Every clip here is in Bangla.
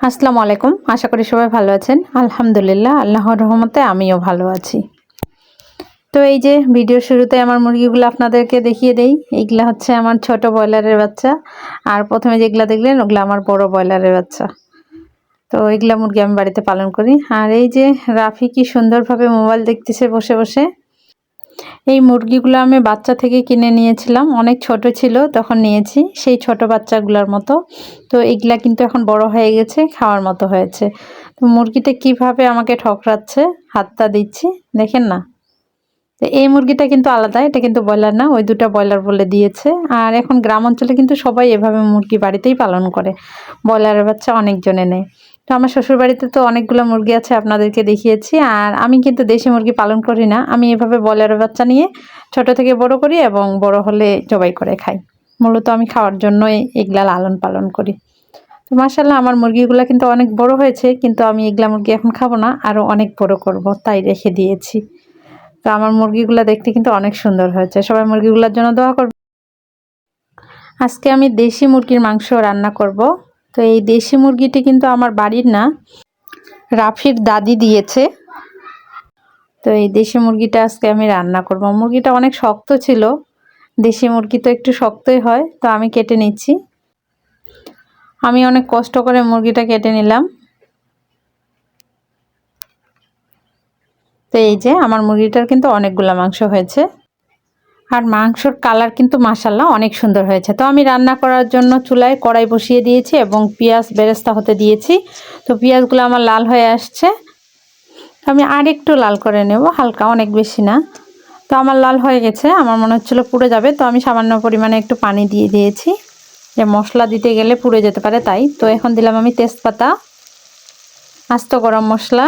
আসসালামু আলাইকুম। আশা করি সবাই ভালো আছেন। আলহামদুলিল্লাহ, আল্লাহর রহমতে আমিও ভালো আছি। তো এই যে ভিডিওর শুরুতে আমার মুরগিগুলো আপনাদেরকে দেখিয়ে দেই। এইগুলা হচ্ছে আমার ছোট ব্রয়লারের বাচ্চা। আর প্রথমে যেগুলা দেখলেন ওগুলো আমার বড় ব্রয়লারের বাচ্চা। তো এইগুলা মুরগি আমি বাড়িতে পালন করি। আর এই যে রাফি কি সুন্দরভাবে মোবাইল দেখতেছে বসে বসে। এই মুরগিগুলো আমি বাচ্চা থেকে কিনে নিয়েছিলাম, অনেক ছোট ছিল তখন নিয়েছি, সেই ছোট বাচ্চাগুলোর মতো। তো এগুলা কিন্তু এখন বড় হয়ে গেছে, খাওয়ার মতো হয়েছে। তো মুরগিটা কিভাবে আমাকে ঠকরাচ্ছে, হাতটা দিচ্ছি দেখেন না। তো এই মুরগিটা কিন্তু আলাদা, এটা কিন্তু ব্রয়লার না, ওই দুটা ব্রয়লার বলে দিয়েছে। আর এখন গ্রাম অঞ্চলে কিন্তু সবাই এভাবে মুরগি বাড়িতেই পালন করে, ব্রয়লারের বাচ্চা অনেকজনে নেয়। তো আমার শ্বশুর বাড়িতে তো অনেকগুলো মুরগি আছে, আপনাদেরকে দেখিয়েছি। আর আমি কিন্তু দেশি মুরগি পালন করি না, আমি এভাবে ব্রয়লারের বাচ্চা নিয়ে ছোট থেকে বড় করি এবং বড় হলে জবাই করে খাই। মূলত আমি খাওয়ার জন্যই এগুলা লালন পালন করি। তো মাশাআল্লাহ আমার মুরগিগুলা কিন্তু অনেক বড় হয়েছে, কিন্তু আমি এগুলা মুরগি এখন খাবো না, আরও অনেক বড় করব তাই রেখে দিয়েছি। তো আমার মুরগিগুলা দেখতে কিন্তু অনেক সুন্দর হয়েছে, সবাই মুরগিগুলোর জন্য দোয়া করবে। আজকে আমি দেশি মুরগির মাংস রান্না করব। তো এই দেশি মুরগিটি কিন্তু আমার বাড়ির না, রাফির দাদি দিয়েছে। তো এই দেশি মুরগিটা আজকে আমি রান্না করব। মুরগিটা অনেক শক্ত ছিল, দেশি মুরগি তো একটু শক্তই হয়। তো আমি কেটে নিচ্ছি, আমি অনেক কষ্ট করে মুরগিটা কেটে নিলাম। তো এই যে আমার মুরগিটার কিন্তু অনেকগুলো মাংস হয়েছে, আর মাংসর কালার কিন্তু মাশাআল্লাহ অনেক সুন্দর হয়েছে। তো আমি রান্না করার জন্য চুলায় কড়াই বসিয়ে দিয়েছি এবং পেঁয়াজ বেরেস্তা হতে দিয়েছি। তো পেঁয়াজগুলো আমার লাল হয়ে আসছে, আমি আর একটু লাল করে নেব, হালকা, অনেক বেশি না। তো আমার লাল হয়ে গেছে, আমার মনে হচ্ছিলো পুড়ে যাবে, তো আমি সামান্য পরিমাণে একটু পানি দিয়ে দিয়েছি, যে মশলা দিতে গেলে পুড়ে যেতে পারে তাই। তো এখন দিলাম আমি তেজপাতা, আস্ত গরম মশলা,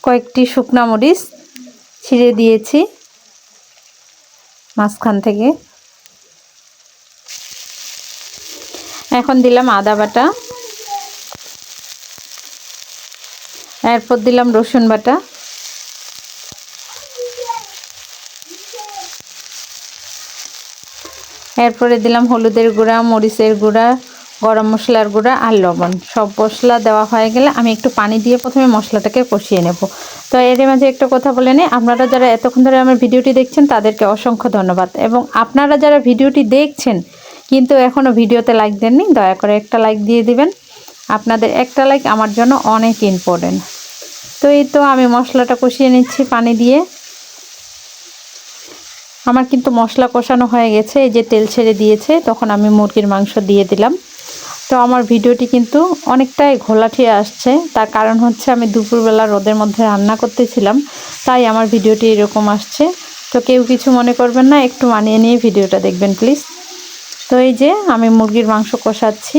কয়েকটি শুকনা মরিচ ছিঁড়ে দিয়েছি মাঝখান থেকে। এখন দিলাম আদা বাটা, এরপর দিলাম রসুন বাটা, এরপরে দিলাম হলুদের গুঁড়া, মরিচের গুঁড়া, গরম মশলার গুঁড়া আর লবণ। সব মশলা দেওয়া হয়ে গেলে আমি একটু পানি দিয়ে প্রথমে মশলাটাকে কষিয়ে নেব। তো এর মাঝে একটা কথা বলে নিই, আপনারা যারা এতক্ষণ ধরে আমার ভিডিওটি দেখছেন তাদেরকে অসংখ্য ধন্যবাদ, এবং আপনারা যারা ভিডিওটি দেখছেন কিন্তু এখনও ভিডিওতে লাইক দেননি, দয়া করে একটা লাইক দিয়ে দিবেন। আপনাদের একটা লাইক আমার জন্য অনেক ইম্পর্টেন্ট। তো এই তো আমি মশলাটা কষিয়ে নিচ্ছি পানি দিয়ে। আমার কিন্তু মশলা কষানো হয়ে গেছে, এই যে তেল ছেড়ে দিয়েছে, তখন আমি মুরগির মাংস দিয়ে দিলাম। তো আমার ভিডিওটি কিন্তু অনেকটাই ঘোলাটে আসছে, তার কারণ হচ্ছে আমি দুপুরবেলা রোদের মধ্যে রান্না করতেছিলাম, তাই আমার ভিডিওটি এরকম আসছে। তো কেউ কিছু মনে করবেন না, একটু মানিয়ে নিয়ে ভিডিওটা দেখবেন প্লিজ। তো এই যে আমি মুরগির মাংস কষাচ্ছি।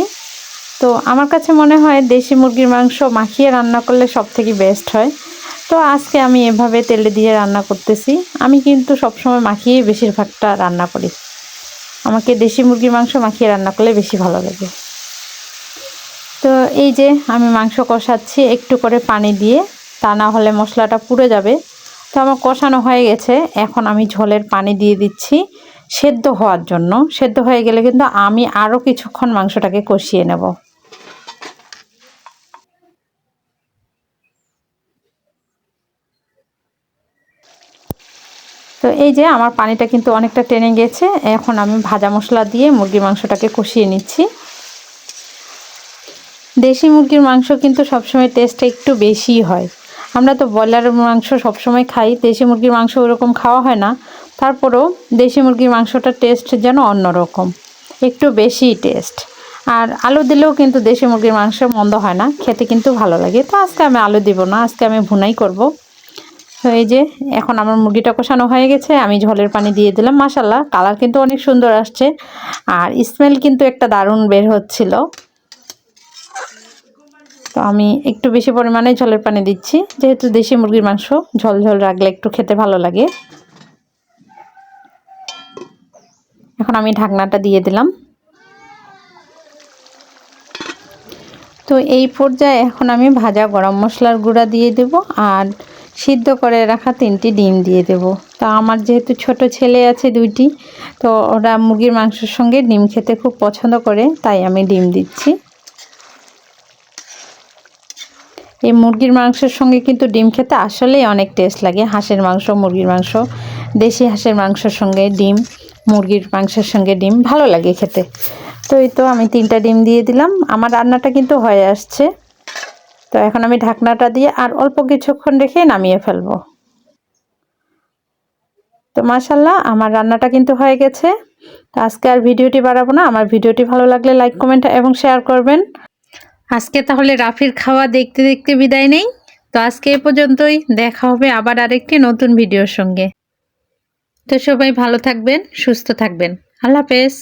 তো আমার কাছে মনে হয় দেশি মুরগির মাংস মাখিয়ে রান্না করলে সব থেকে বেস্ট হয়। তো আজকে আমি এভাবে তেলে দিয়ে রান্না করতেছি। আমি কিন্তু সবসময় মাখিয়েই বেশিরভাগটা রান্না করি, আমাকে দেশি মুরগির মাংস মাখিয়ে রান্না করলে বেশি ভালো লাগে। তো এই যে আমি মাংস কষাচ্ছি একটু করে পানি দিয়ে, তা না হলে মশলাটা পুড়ে যাবে। তো আমার কষানো হয়ে গেছে, এখন আমি ঝোলের পানি দিয়ে দিচ্ছি সেদ্ধ হওয়ার জন্য। সেদ্ধ হয়ে গেলে কিন্তু আমি আরও কিছুক্ষণ মাংসটাকে কষিয়ে নেব। তো এই যে আমার পানিটা কিন্তু অনেকটা টেনে গেছে, এখন আমি ভাজা মশলা দিয়ে মুরগির মাংসটাকে কষিয়ে নিচ্ছি। দেশি মুরগির মাংস কিন্তু সবসময় টেস্টটা একটু বেশিই হয়। আমরা তো ব্রয়লারের মাংস সবসময় খাই, দেশি মুরগির মাংস ওরকম খাওয়া হয় না। তারপরেও দেশি মুরগির মাংসটার টেস্ট যেন অন্যরকম, একটু বেশি টেস্ট। আর আলু দিলেও কিন্তু দেশি মুরগির মাংস মন্দ হয় না, খেতে কিন্তু ভালো লাগে। তো আজকে আমি আলু দিব না, আজকে আমি ভুনাই করব। তো এই যে এখন আমার মুরগিটা কষানো হয়ে গেছে, আমি ঝোলের পানি দিয়ে দিলাম। মাশাআল্লাহ কালার কিন্তু অনেক সুন্দর আসছে, আর স্মেল কিন্তু একটা দারুণ বের হচ্ছিল। তো আমি একটু বেশি পরিমাণে ঝোলের পানি দিচ্ছি, যেহেতু দেশি মুরগির মাংস ঝোল ঝোল রাখলে একটু খেতে ভালো লাগে। এখন আমি ঢাকনাটা দিয়ে দিলাম। তো এই পর্যায়ে এখন আমি ভাজা গরম মশলার গুঁড়া দিয়ে দেব, আর সিদ্ধ করে রাখা 3টি ডিম দিয়ে দেব। তো আমার যেহেতু ছোট ছেলে আছে 2টি, তো ওরা মুরগির মাংসের সঙ্গে ডিম খেতে খুব পছন্দ করে, তাই আমি ডিম দিচ্ছি। এই মুরগির মাংসের সঙ্গে কিন্তু ডিম খেতে আসলেই অনেক টেস্ট লাগে। হাঁসের মাংস, মুরগির মাংস, দেশি হাঁসের মাংসের সঙ্গে ডিম, মুরগির মাংসের সঙ্গে ডিম ভালো লাগে খেতে। তো এই তো আমি 3টা ডিম দিয়ে দিলাম। আমার রান্নাটা কিন্তু হয়ে আসছে। তো এখন আমি ঢাকনাটা দিয়ে আর অল্প কিছুক্ষণ রেখে নামিয়ে ফেলবো। তো মাশাআল্লাহ আমার রান্নাটা কিন্তু হয়ে গেছে। তো আজকে আর ভিডিওটি বাড়াবো না। আমার ভিডিওটি ভালো লাগলে লাইক, কমেন্ট এবং শেয়ার করবেন। আজকে তাহলে রাফির খাওয়া দেখতে দেখতে বিদায় নেই। তো আজকে এই পর্যন্তই, দেখা হবে আবার আরেকটি নতুন ভিডিওর সঙ্গে। তো সবাই ভালো থাকবেন, সুস্থ থাকবেন। আল্লাহ হাফেজ।